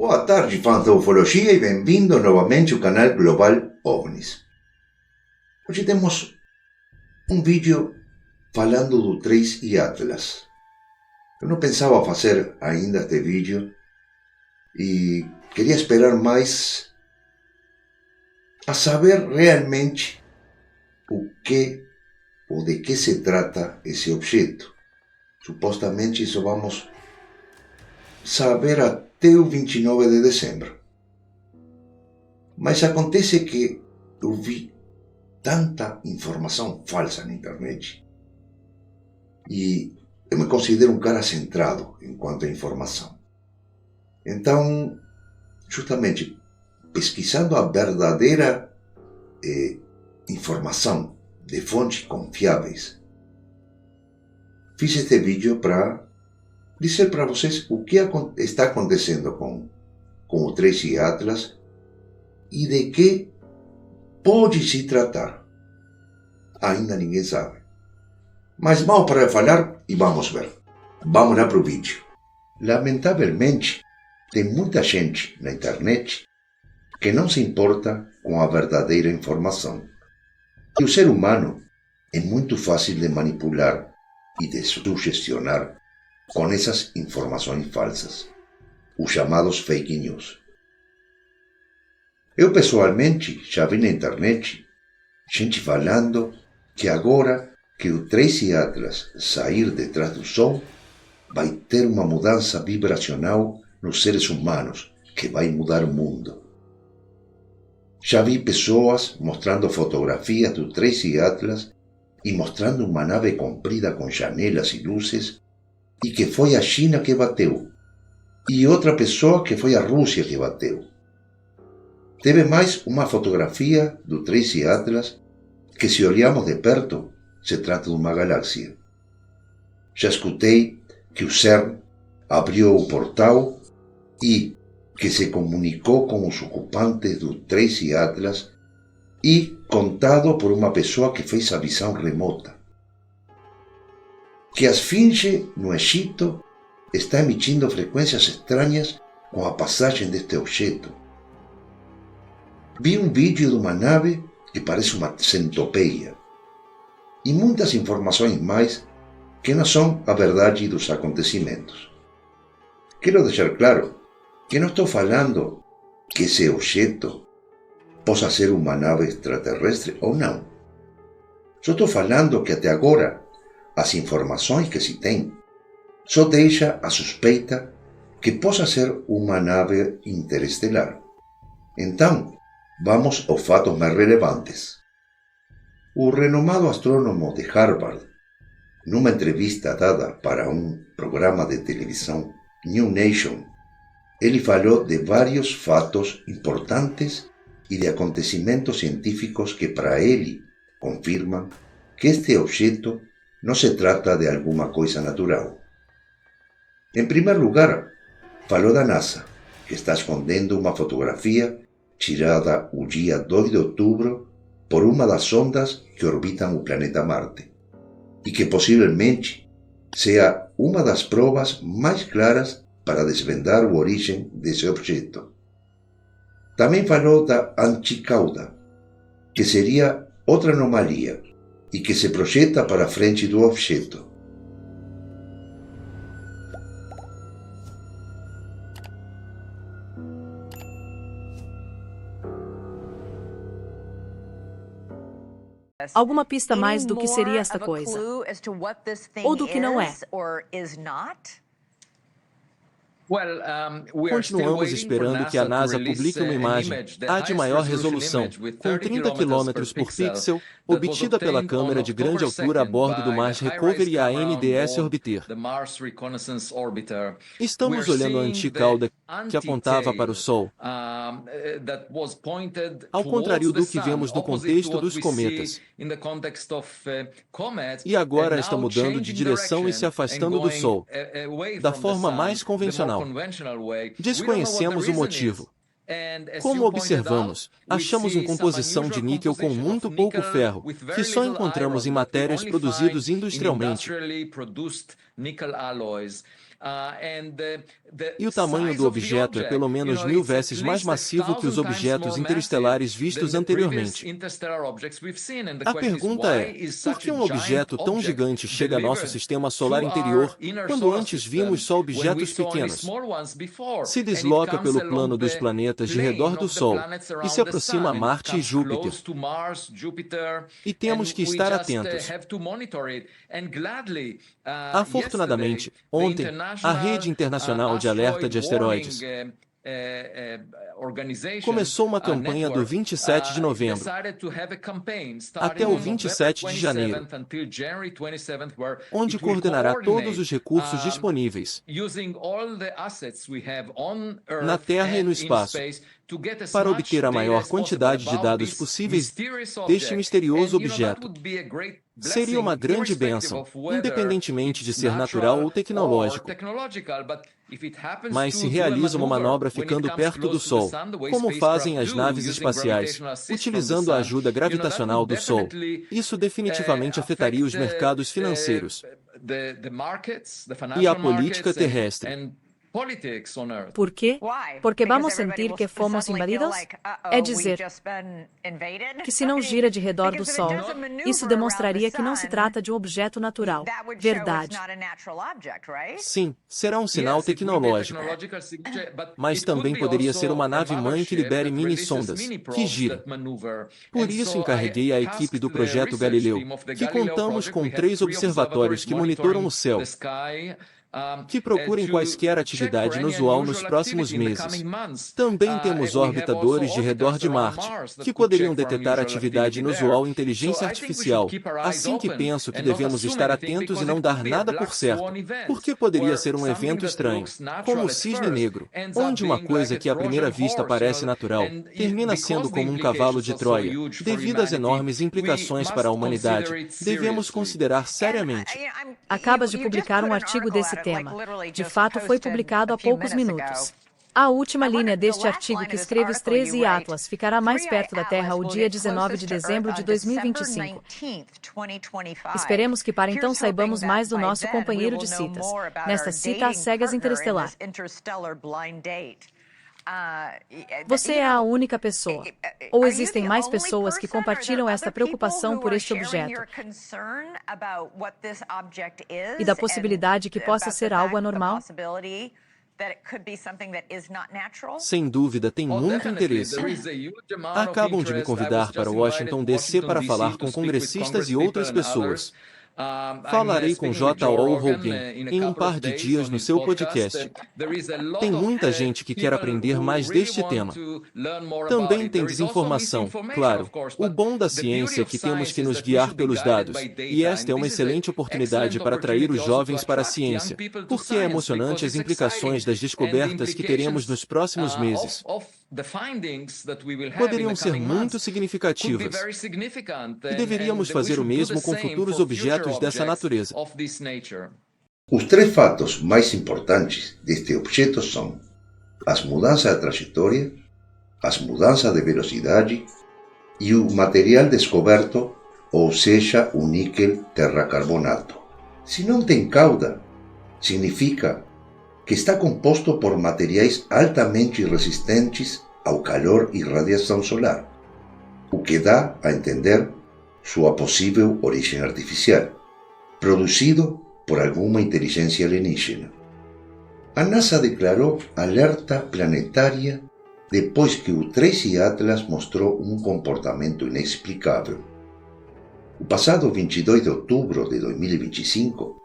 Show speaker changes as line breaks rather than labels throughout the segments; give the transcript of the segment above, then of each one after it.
Boa tarde, fãs da ufologia, e bem-vindo novamente ao canal Global OVNIs. Hoje temos um vídeo falando do Trace Atlas. Eu não pensava fazer ainda este vídeo e queria esperar mais a saber realmente o que ou de que se trata esse objeto. Supostamente só vamos saber até o 29 de dezembro. Mas acontece que eu vi tanta informação falsa na internet e eu me considero um cara centrado enquanto a informação. Então, justamente pesquisando a verdadeira informação de fontes confiáveis, fiz este vídeo para dizer para vocês o que está acontecendo com o Trace Atlas e de que pode se tratar. Ainda ninguém sabe. Mas vamos para falar e vamos ver. Vamos lá para o vídeo. Lamentavelmente, tem muita gente na internet que não se importa com a verdadeira informação. E o ser humano é muito fácil de manipular e de sugestionar com essas informações falsas, os chamados fake news. Eu pessoalmente já vi na internet gente falando que agora que o Trace Atlas sair detrás do Sol, vai ter uma mudança vibracional nos seres humanos que vai mudar o mundo. Já vi pessoas mostrando fotografias do Trace Atlas e mostrando uma nave comprida com janelas e luzes e que foi a China que bateu, e outra pessoa que foi a Rússia que bateu. Teve mais uma fotografia do Trace Atlas que, se olhamos de perto, se trata de uma galáxia. Já escutei que o CERN abriu o portal e que se comunicou com os ocupantes do Trace Atlas e contado por uma pessoa que fez a visão remota. Que a Esfinge, no Egito, está emitindo frequências estranhas com a passagem deste objeto. Vi um vídeo de uma nave que parece uma centopeia e muitas informações mais que não são a verdade dos acontecimentos. Quero deixar claro que não estou falando que esse objeto possa ser uma nave extraterrestre ou não. Só estou falando que até agora as informações que se tem só deixa a suspeita que possa ser uma nave interestelar. Então, vamos aos fatos mais relevantes. O renomado astrônomo de Harvard, numa entrevista dada para um programa de televisão, New Nation, ele falou de vários fatos importantes e de acontecimentos científicos que para ele confirmam que este objeto não se trata de alguma coisa natural. Em primeiro lugar, falou da NASA, que está escondendo uma fotografia tirada o dia 2 de outubro por uma das sondas que orbitam o planeta Marte, e que possivelmente seja uma das provas mais claras para desvendar a origem desse objeto. Também falou da anticauda, que seria outra anomalia e que se projeta para a frente do objeto.
Alguma pista mais do que seria esta coisa? Ou do que não é?
Continuamos esperando que a NASA publique uma imagem, a de maior resolução, com 30 km por pixel, obtida pela câmera de grande altura a bordo do Mars Recovery ANDS Orbiter. Estamos olhando a anticauda que apontava para o Sol, ao contrário do que vemos no contexto dos cometas. E agora está mudando de direção e se afastando do Sol, da forma mais convencional. Desconhecemos o motivo. Como observamos, achamos uma composição de níquel com muito pouco ferro, que só encontramos em matérias produzidas industrialmente. E o tamanho do objeto é pelo menos 1000 vezes mais massivo que os objetos interestelares vistos anteriormente. A pergunta é, por que um objeto tão gigante chega a nosso sistema solar interior, quando antes vimos só objetos pequenos? Se desloca pelo plano dos planetas de redor do Sol, e se aproxima a Marte e Júpiter. E temos que estar atentos. Afortunadamente, ontem, a Rede Internacional de Alerta de Asteroides começou uma campanha do 27 de novembro até o 27 de janeiro, onde coordenará todos os recursos disponíveis na Terra e no espaço para obter a maior quantidade de dados possíveis deste misterioso objeto. Seria uma grande bênção, independentemente de ser natural ou tecnológico. Mas se realiza uma manobra ficando perto do Sol, como fazem as naves espaciais, utilizando a ajuda gravitacional do Sol, isso definitivamente afetaria os mercados financeiros e a política terrestre.
¿Por qué? Porque vamos sentir que fomos invadidos? É dizer, que se não gira de redor do Sol, isso demonstraria que não se trata de um objeto natural. Verdade.
Sim, será um sinal tecnológico. Mas também poderia ser uma nave-mãe que libere mini-sondas, que gira. Por isso encarreguei a equipe do Projeto Galileu, que contamos com 3 observatórios que monitoram o céu, que procurem quaisquer atividade inusual nos próximos meses. Também temos orbitadores de redor de Marte, que poderiam detectar atividade inusual e inteligência artificial, assim que penso que devemos estar atentos e não dar nada por certo, porque poderia ser um evento estranho, como o cisne negro, onde uma coisa que à primeira vista parece natural, termina sendo como um cavalo de Troia. Devido às enormes implicações para a humanidade, devemos considerar seriamente.
Acabas de publicar um artigo desse tema. De fato, foi publicado há poucos minutos. A última linha deste artigo que escreves 13 e Atlas ficará mais perto da Terra o dia 19 de dezembro de 2025. Esperemos que para então saibamos mais do nosso companheiro de citas. Nesta cita às cegas interestelar. Você é a única pessoa. Ou existem mais pessoas que compartilham esta preocupação por este objeto e da possibilidade que possa ser algo anormal?
Sem dúvida, tem muito interesse. Acabam de me convidar para Washington, D.C. para falar com congressistas e outras pessoas. Falarei com J.O. Hogan em um par de dias no seu podcast. Tem muita gente que quer aprender mais deste tema. Também tem desinformação, claro. O bom da ciência é que temos que nos guiar pelos dados, e esta é uma excelente oportunidade para atrair os jovens para a ciência, porque é emocionante as implicações das descobertas que teremos nos próximos meses. Poderiam ser muito significativas, e deveríamos fazer o mesmo com futuros objetos dessa natureza.
Os 3 fatos mais importantes deste objeto são as mudanças de trajetória, as mudanças de velocidade e o material descoberto, ou seja, o níquel terracarbonato. Se não tem cauda, significa que está composto por materiais altamente resistentes ao calor e radiação solar, o que dá a entender sua possível origem artificial, produzido por alguma inteligência alienígena. A NASA declarou alerta planetária depois que o Trace Atlas mostrou um comportamento inexplicável. O passado 22 de outubro de 2025,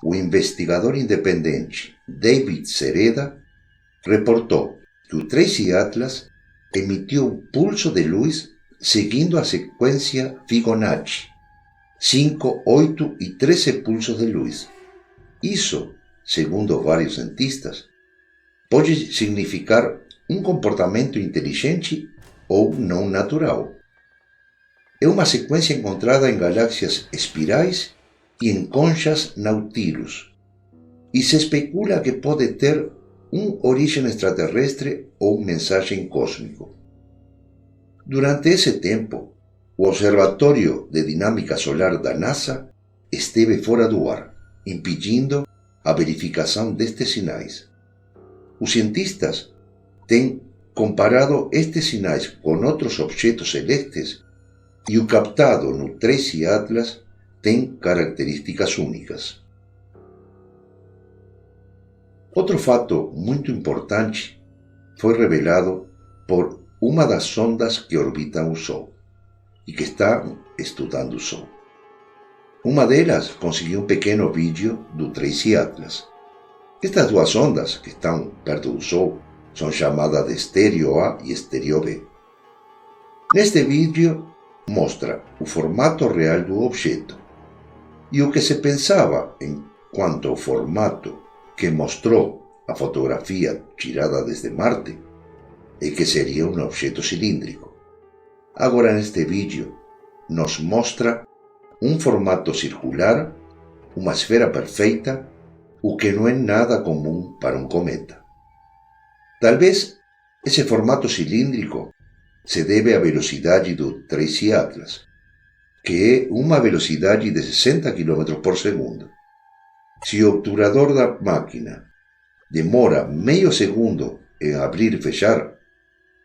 o investigador independente David Sereda reportou que o Trace Atlas emitiu um pulso de luz seguindo a sequência Fibonacci, 5, 8 e 13 pulsos de luz. Isso, segundo vários cientistas, pode significar um comportamento inteligente ou não natural. É uma sequência encontrada em galáxias espirais e em conchas Nautilus, e se especula que pode ter origen extraterrestre ou mensaje cósmico. Durante ese tiempo, o Observatório de Dinámica Solar da NASA esteve fora do ar, impedindo a verificação destes sinais. Os cientistas têm comparado estes sinais com outros objetos celestes e o captado no Tracy Atlas tem características únicas. Outro fato muito importante foi revelado por uma das sondas que orbitam o Sol e que está estudando o Sol. Uma delas conseguiu um pequeno vídeo do Tracy Atlas. Estas duas sondas, que estão perto do Sol, são chamadas de estéreo A e estéreo B. Neste vídeo mostra o formato real do objeto e o que se pensava em quanto ao formato que mostrou a fotografia tirada desde Marte é que seria um objeto cilíndrico. Agora neste vídeo nos mostra um formato circular, uma esfera perfeita, o que não é nada comum para um cometa. Talvez esse formato cilíndrico se deve à velocidade do Tracy Atlas, que é uma velocidade de 60 km por segundo. Se o obturador da máquina demora meio segundo em abrir e fechar,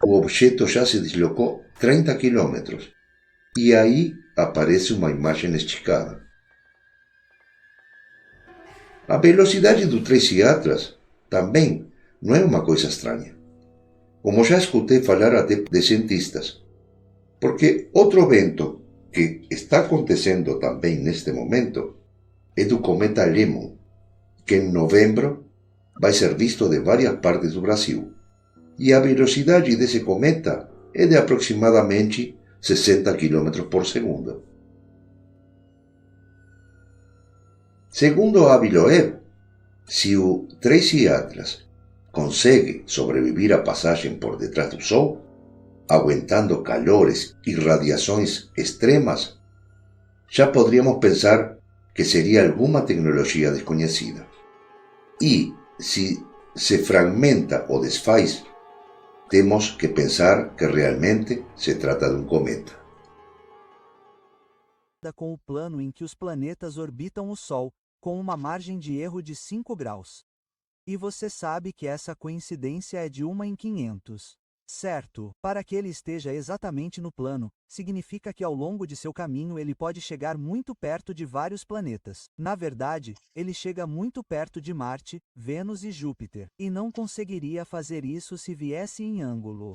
o objeto já se deslocou 30 km e aí aparece uma imagem esticada. A velocidade do Tracy Atlas também não é uma coisa estranha, como já escutei falar até de cientistas, porque outro evento que está acontecendo também neste momento é do cometa Lemon, que em novembro vai ser visto de várias partes do Brasil, e a velocidade desse cometa é de aproximadamente 60 km por segundo. Segundo a Aviloev, se o Tracy Atlas consegue sobreviver à passagem por detrás do Sol, aguentando calores e radiações extremas, já poderíamos pensar que seria alguma tecnologia desconhecida. E se se fragmenta ou desfaz, temos que pensar que realmente se trata de um cometa.
Com o plano em que os planetas orbitam o Sol, com uma margem de erro de 5 graus. E você sabe que essa coincidência é de 1 em 500. Certo, para que ele esteja exatamente no plano, significa que ao longo de seu caminho ele pode chegar muito perto de vários planetas. Na verdade, ele chega muito perto de Marte, Vênus e Júpiter, e não conseguiria fazer isso se viesse em ângulo.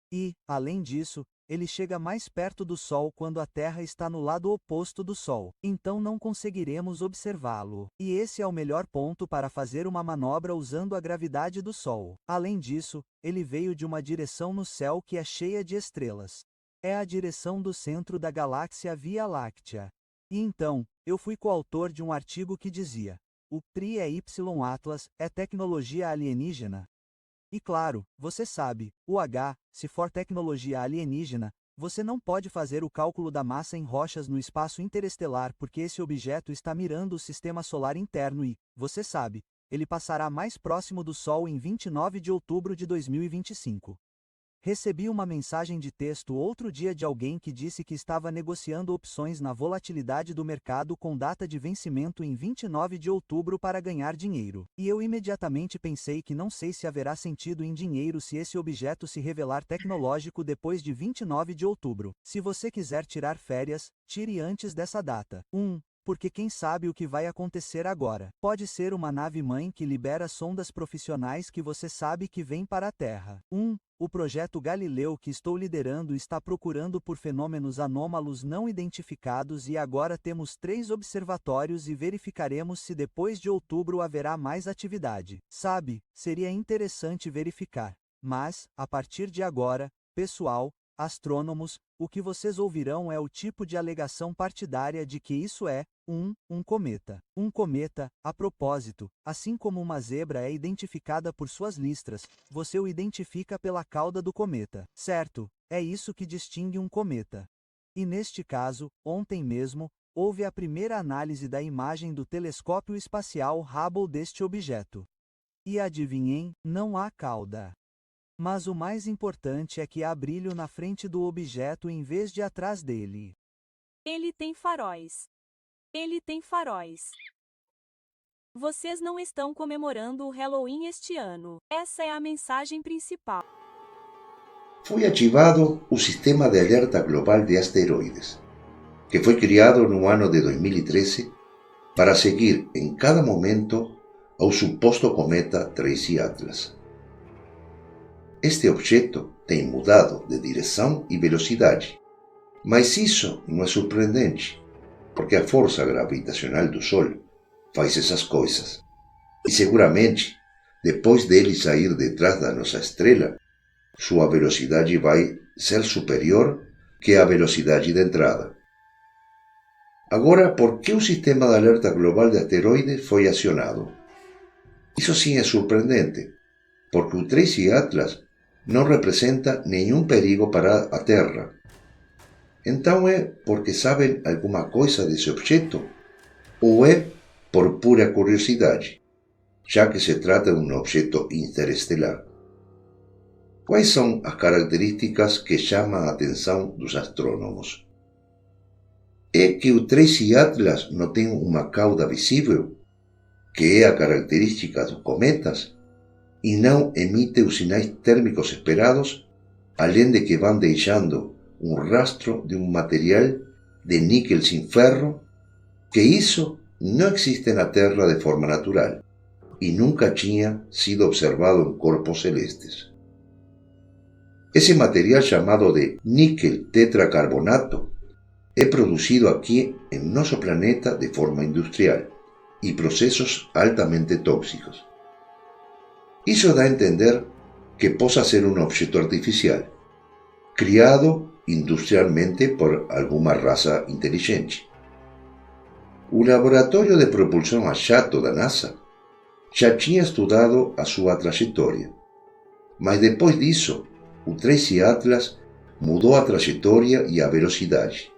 E, além disso, ele chega mais perto do Sol quando a Terra está no lado oposto do Sol, então não conseguiremos observá-lo. E esse é o melhor ponto para fazer uma manobra usando a gravidade do Sol. Além disso, ele veio de uma direção no céu que é cheia de estrelas. É a direção do centro da galáxia Via Láctea. E então, eu fui coautor de um artigo que dizia: o PRI é Y Atlas, é tecnologia alienígena. E claro, você sabe, o H, se for tecnologia alienígena, você não pode fazer o cálculo da massa em rochas no espaço interestelar porque esse objeto está mirando o sistema solar interno e, você sabe, ele passará mais próximo do Sol em 29 de outubro de 2025. Recebi uma mensagem de texto outro dia de alguém que disse que estava negociando opções na volatilidade do mercado com data de vencimento em 29 de outubro para ganhar dinheiro. E eu imediatamente pensei que não sei se haverá sentido em dinheiro se esse objeto se revelar tecnológico depois de 29 de outubro. Se você quiser tirar férias, tire antes dessa data. Porque quem sabe o que vai acontecer agora. Pode ser uma nave-mãe que libera sondas profissionais que você sabe que vêm para a Terra. O projeto Galileu que estou liderando está procurando por fenômenos anômalos não identificados e agora temos 3 observatórios e verificaremos se depois de outubro haverá mais atividade. Sabe, seria interessante verificar. Mas, a partir de agora, pessoal, astrônomos, o que vocês ouvirão é o tipo de alegação partidária de que isso é um cometa. Um cometa, a propósito, assim como uma zebra é identificada por suas listras, você o identifica pela cauda do cometa. Certo, é isso que distingue um cometa. E neste caso, ontem mesmo, houve a primeira análise da imagem do telescópio espacial Hubble deste objeto. E adivinhem, não há cauda. Mas o mais importante é que há brilho na frente do objeto em vez de atrás dele.
Ele tem faróis. Ele tem faróis. Vocês não estão comemorando o Halloween este ano. Essa é a mensagem principal.
Foi ativado o Sistema de Alerta Global de Asteroides, que foi criado no ano de 2013 para seguir em cada momento ao suposto cometa Tracy Atlas. Este objeto tem mudado de direção e velocidade, mas isso não é surpreendente, porque a força gravitacional do Sol faz essas coisas. E seguramente, depois dele sair detrás da nossa estrela, sua velocidade vai ser superior que a velocidade de entrada. Agora, por que o Sistema de Alerta Global de Asteroides foi acionado? Isso sim é surpreendente, porque o Tracy Atlas não representa nenhum perigo para a Terra. Então é porque sabem alguma coisa desse objeto? Ou é por pura curiosidade, já que se trata de um objeto interestelar? Quais são as características que chamam a atenção dos astrônomos? É que o Tracy Atlas não tem uma cauda visível, que é a característica dos cometas, e não emite os sinais térmicos esperados, além de que vão deixando um rastro de um material de níquel sem ferro, que isso não existe na Terra de forma natural e nunca tinha sido observado em corpos celestes. Esse material chamado de níquel tetracarbonato é produzido aqui em nosso planeta de forma industrial e processos altamente tóxicos. Isso dá a entender que possa ser um objeto artificial, criado industrialmente por alguma raça inteligente. O Laboratório de Propulsão a Jato da NASA já tinha estudado a sua trajetória, mas depois disso, o Tracy Atlas mudou a trajetória e a velocidade,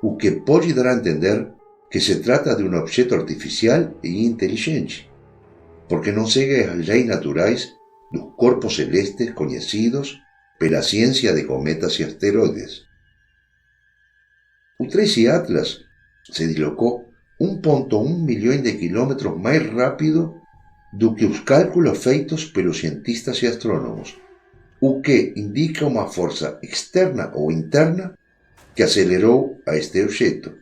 o que pode dar a entender que se trata de um objeto artificial e inteligente, porque não segue as leis naturais dos corpos celestes conhecidos pela ciência de cometas e asteroides. O Tracy Atlas se deslocou 1,1 milhões de quilômetros mais rápido do que os cálculos feitos pelos cientistas e astrônomos, o que indica uma força externa ou interna que acelerou a este objeto.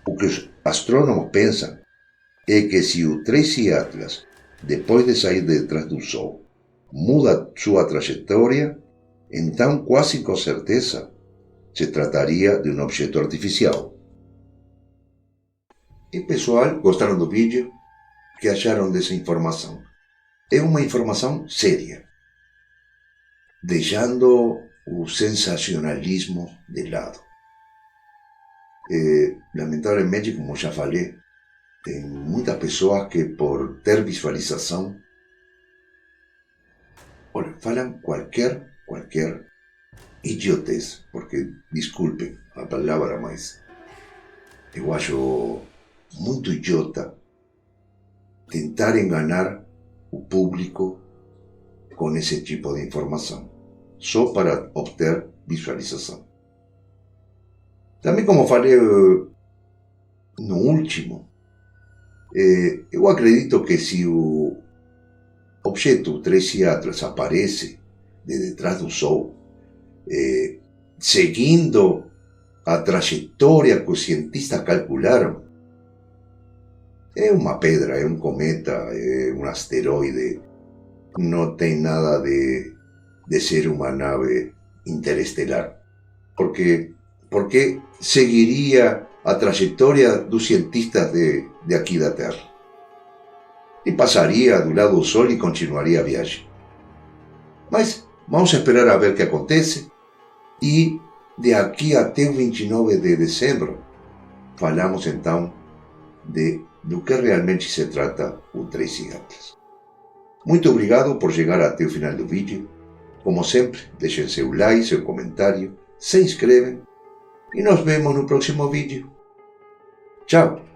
O que os astrônomos pensam é que se o Tracy Atlas, depois de sair de detrás do Sol, muda sua trajetória, então quase com certeza se trataria de um objeto artificial. E pessoal, gostaram do vídeo? O que acharam dessa informação? É uma informação séria, deixando o sensacionalismo de lado. Lamentavelmente, como já falei, tem muitas pessoas que por ter visualização, falam qualquer idiotez, porque, desculpem a palavra, mas eu acho muito idiota tentar enganar o público com esse tipo de informação, só para obter visualização. Também, como falei no último, eu acredito que se o objeto Tracy Atlas aparece de detrás do Sol, seguindo a trajetória que os cientistas calcularam, é uma pedra, é um cometa, é um asteroide, não tem nada de ser uma nave interestelar. Porque seguiria a trajetória dos cientistas de aqui da Terra. E passaria do lado do Sol e continuaria a viagem. Mas vamos esperar a ver o que acontece. E de aqui até o 29 de dezembro, falamos então do que realmente se trata o Tracy Atlas. Muito obrigado por chegar até o final do vídeo. Como sempre, deixem seu like, seu comentário, se inscrevem e nos vemos no próximo vídeo. Tchau!